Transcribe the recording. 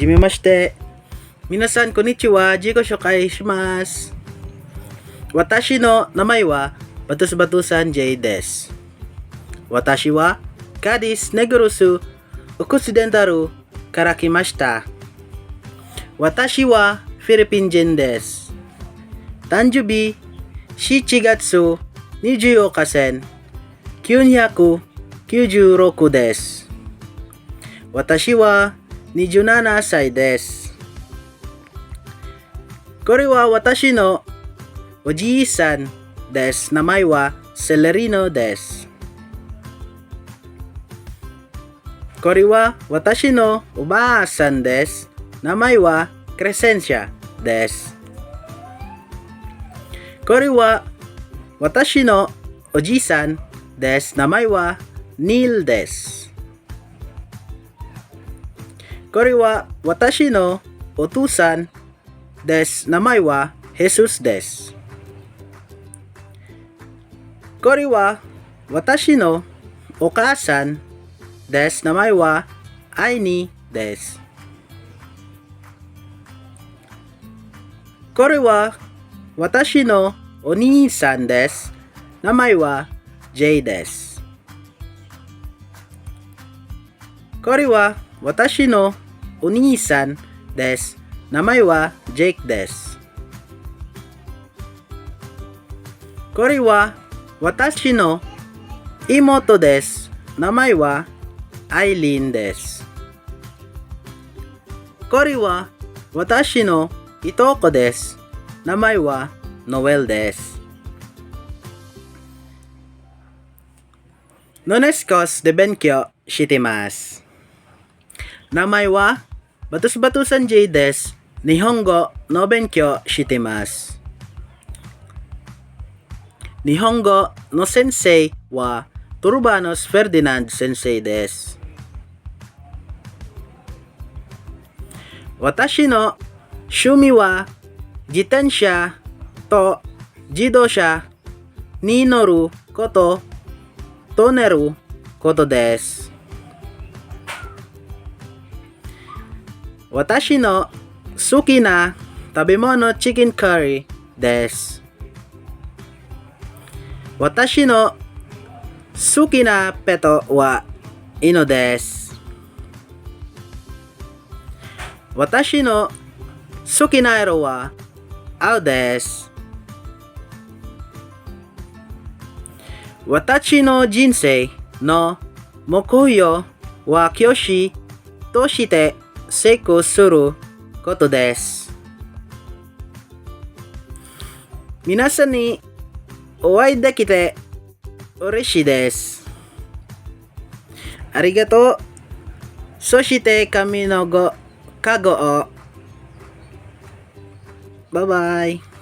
Hajimemashite. Minasan konnichiwa. Jigo shokai shimasu. Watashi no namai wa batus-batusan J desu. Watashi wa Cadiz Negorosu Occidentalu kara kimashita. Watashi wa Philippine jen desu. Tanjubi 7月24日線996です。私は27歳です。これは私のおじいさんです。名前はセレリノです。これは私のおばあさんです。名前はクレセンシャです。これは私のおじいさんです。名前はニールです。これは私のお父さんです。名前はヘススです。これは私のお母さんです。名前はアイニーです。これは私のお兄さんです。名前は J です。これは私のお兄さんです。名前はジェイクです。これは私の妹です。名前はアイリーンです。これは私のいとこです。名前はノエルです。Nonescos de Benkyo shitemasu。名前はbatus-batusan Jです。日本語の勉強してます。日本語の先生はトルバノス・フェルディナンド先生です。私の趣味は自転車と自動車に乗ることと寝ることです。私の好きな食べ物チキンカリーです。私の好きなペットは犬です。私の好きな色は青です。私の人生の目標は教師として成功することです。皆さんにお会いできて嬉しいです。ありがとう。そして神の加護を。バイバイ。